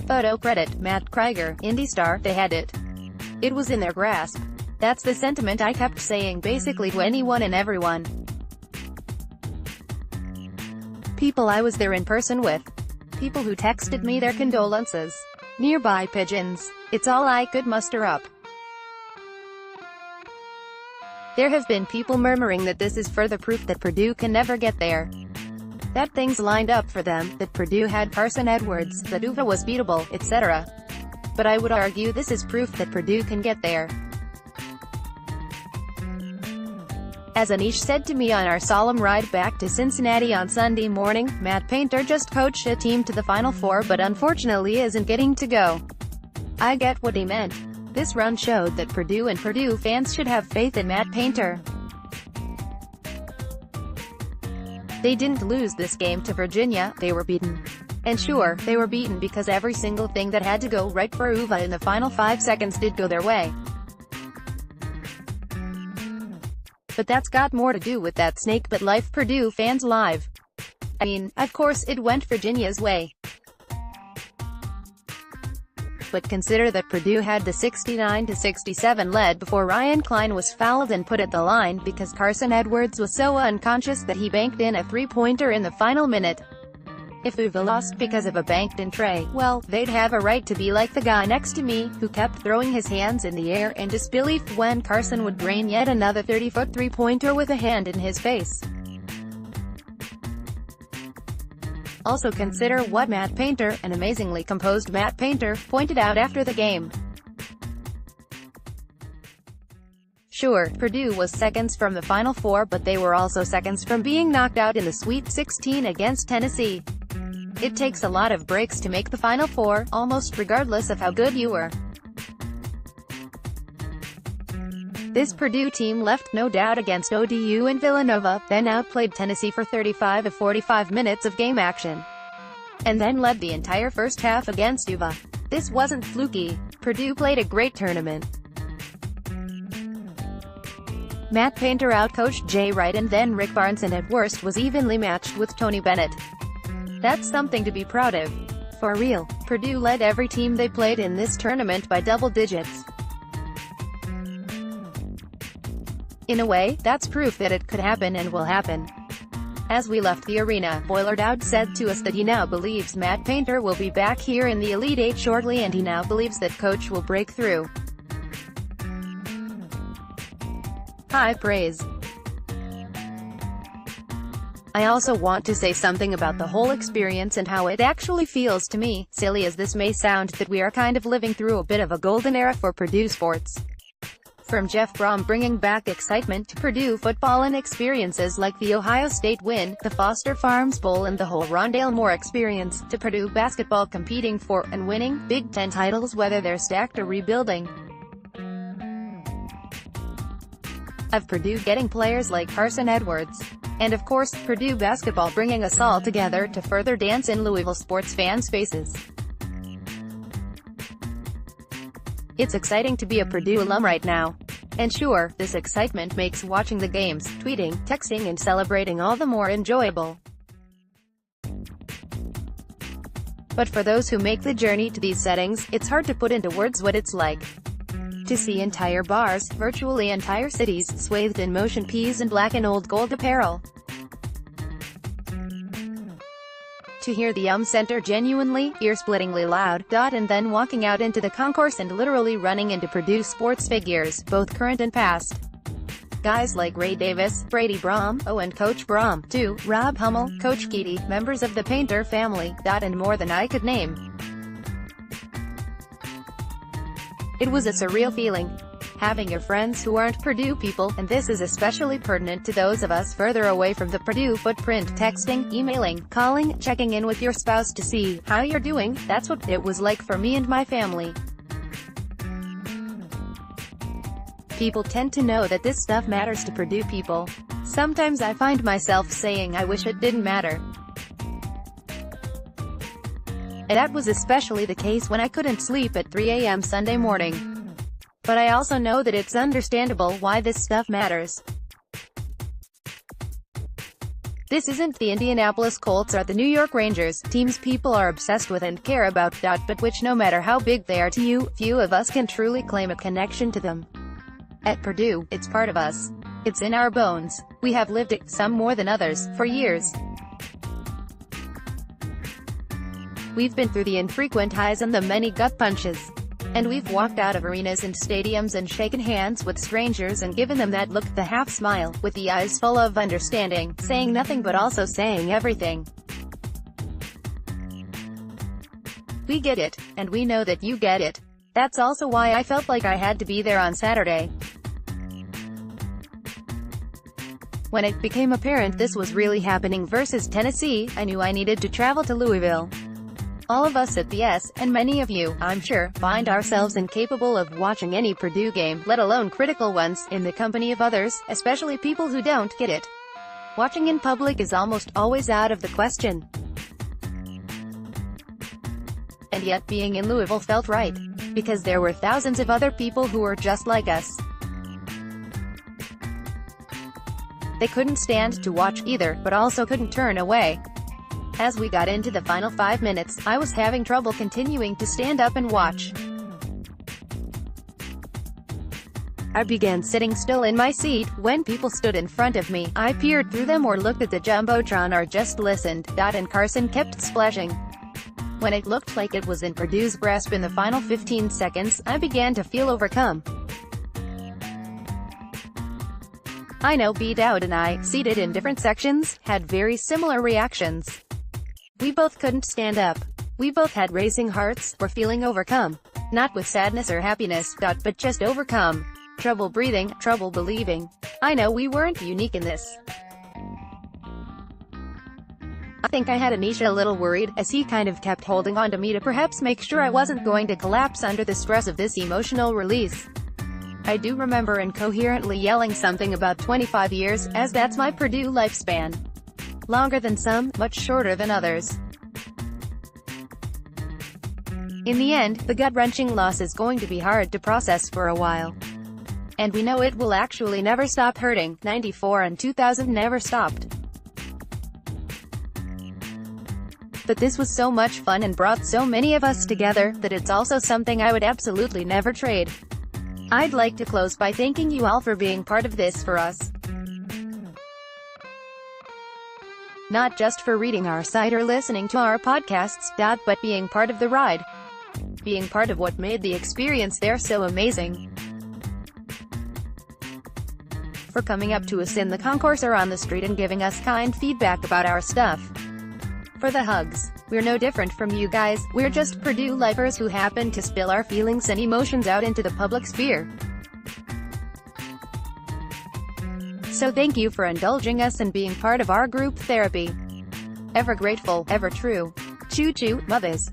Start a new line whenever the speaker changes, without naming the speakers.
photo credit, Matt Kryger, Indy Star, they had it. It was in their grasp. That's the sentiment I kept saying basically to anyone and everyone. People I was there in person with. People who texted me their condolences. Nearby pigeons. It's all I could muster up. There have been people murmuring that this is further proof that Purdue can never get there. That things lined up for them, that Purdue had Carsen Edwards, that UVA was beatable, etc. But I would argue this is proof that Purdue can get there. As Anish said to me on our solemn ride back to Cincinnati on Sunday morning, Matt Painter just coached a team to the Final Four but unfortunately isn't getting to go. I get what he meant. This run showed that Purdue and Purdue fans should have faith in Matt Painter. They didn't lose this game to Virginia, they were beaten. And sure, they were beaten because every single thing that had to go right for UVA in the final 5 seconds did go their way. But that's got more to do with that snake bit life Purdue fans live. I mean, of course it went Virginia's way. But consider that Purdue had the 69-67 lead before Ryan Klein was fouled and put at the line because Carsen Edwards was so unconscious that he banked in a three-pointer in the final minute. If UVA lost because of a banked-in tray, well, they'd have a right to be like the guy next to me, who kept throwing his hands in the air in disbelief when Carsen would drain yet another 30-foot three-pointer with a hand in his face. Also consider what Matt Painter, an amazingly composed Matt Painter, pointed out after the game. Sure, Purdue was seconds from the Final Four, but they were also seconds from being knocked out in the Sweet 16 against Tennessee. It takes a lot of breaks to make the Final Four, almost regardless of how good you were. This Purdue team left no doubt against ODU and Villanova, then outplayed Tennessee for 35 of 45 minutes of game action. And then led the entire first half against UVA. This wasn't fluky. Purdue played a great tournament. Matt Painter outcoached Jay Wright and then Rick Barnes and at worst was evenly matched with Tony Bennett. That's something to be proud of. For real, Purdue led every team they played in this tournament by double digits. In a way, that's proof that it could happen and will happen. As we left the arena, Boiler Dowd said to us that he now believes Matt Painter will be back here in the Elite Eight shortly and he now believes that coach will break through. High praise. I also want to say something about the whole experience and how it actually feels to me, silly as this may sound, that we are kind of living through a bit of a golden era for Purdue sports. From Jeff Brom bringing back excitement to Purdue football and experiences like the Ohio State win, the Foster Farms Bowl and the whole Rondale Moore experience, to Purdue basketball competing for, and winning, Big Ten titles whether they're stacked or rebuilding. Of Purdue getting players like Carsen Edwards. And of course, Purdue basketball bringing us all together to further dance in Louisville sports fans' faces. It's exciting to be a Purdue alum right now. And sure, this excitement makes watching the games, tweeting, texting and celebrating all the more enjoyable. But for those who make the journey to these settings, it's hard to put into words what it's like. To see entire bars, virtually entire cities, swathed in motion peas and black and old gold apparel. To hear the center genuinely, ear-splittingly loud, and then walking out into the concourse and literally running into Purdue sports figures, both current and past. Guys like Ray Davis, Brady Brom, and Coach Brom, too, Rob Hummel, Coach Keaty, members of the Painter family, and more than I could name. It was a surreal feeling. Having your friends who aren't Purdue people, and this is especially pertinent to those of us further away from the Purdue footprint, texting, emailing, calling, checking in with your spouse to see how you're doing. That's what it was like for me and my family. People tend to know that this stuff matters to Purdue people. Sometimes I find myself saying I wish it didn't matter. And that was especially the case when I couldn't sleep at 3 a.m. Sunday morning. But I also know that it's understandable why this stuff matters. This isn't the Indianapolis Colts or the New York Rangers, teams people are obsessed with and care about, but which no matter how big they are to you, few of us can truly claim a connection to them. At Purdue, it's part of us. It's in our bones. We have lived it, some more than others, for years. We've been through the infrequent highs and the many gut punches. And we've walked out of arenas and stadiums and shaken hands with strangers and given them that look, the half smile, with the eyes full of understanding, saying nothing but also saying everything. We get it, and we know that you get it. That's also why I felt like I had to be there on Saturday. When it became apparent this was really happening versus Tennessee, I knew I needed to travel to Louisville. All of us at the S, and many of you, I'm sure, find ourselves incapable of watching any Purdue game, let alone critical ones, in the company of others, especially people who don't get it. Watching in public is almost always out of the question. And yet being in Louisville felt right. Because there were thousands of other people who were just like us. They couldn't stand to watch either, but also couldn't turn away. As we got into the final 5 minutes, I was having trouble continuing to stand up and watch. I began sitting still in my seat. When people stood in front of me, I peered through them or looked at the Jumbotron or just listened. And Carsen kept splashing. When it looked like it was in Purdue's grasp in the final 15 seconds, I began to feel overcome. I know Beat Out and I, seated in different sections, had very similar reactions. We both couldn't stand up. We both had racing hearts, were feeling overcome. Not with sadness or happiness, but just overcome. Trouble breathing, trouble believing. I know we weren't unique in this. I think I had Anisha a little worried, as he kind of kept holding on to me to perhaps make sure I wasn't going to collapse under the stress of this emotional release. I do remember incoherently yelling something about 25 years, as that's my Purdue lifespan. Longer than some, much shorter than others. In the end, the gut-wrenching loss is going to be hard to process for a while. And we know it will actually never stop hurting. 94 and 2000 never stopped. But this was so much fun and brought so many of us together, that it's also something I would absolutely never trade. I'd like to close by thanking you all for being part of this for us. Not just for reading our site or listening to our podcasts, but being part of the ride. Being part of what made the experience there so amazing. For coming up to us in the concourse or on the street and giving us kind feedback about our stuff. For the hugs. We're no different from you guys, we're just Purdue lifers who happen to spill our feelings and emotions out into the public sphere. So thank you for indulging us and being part of our group therapy. Ever grateful, ever true. Choo choo, mothers.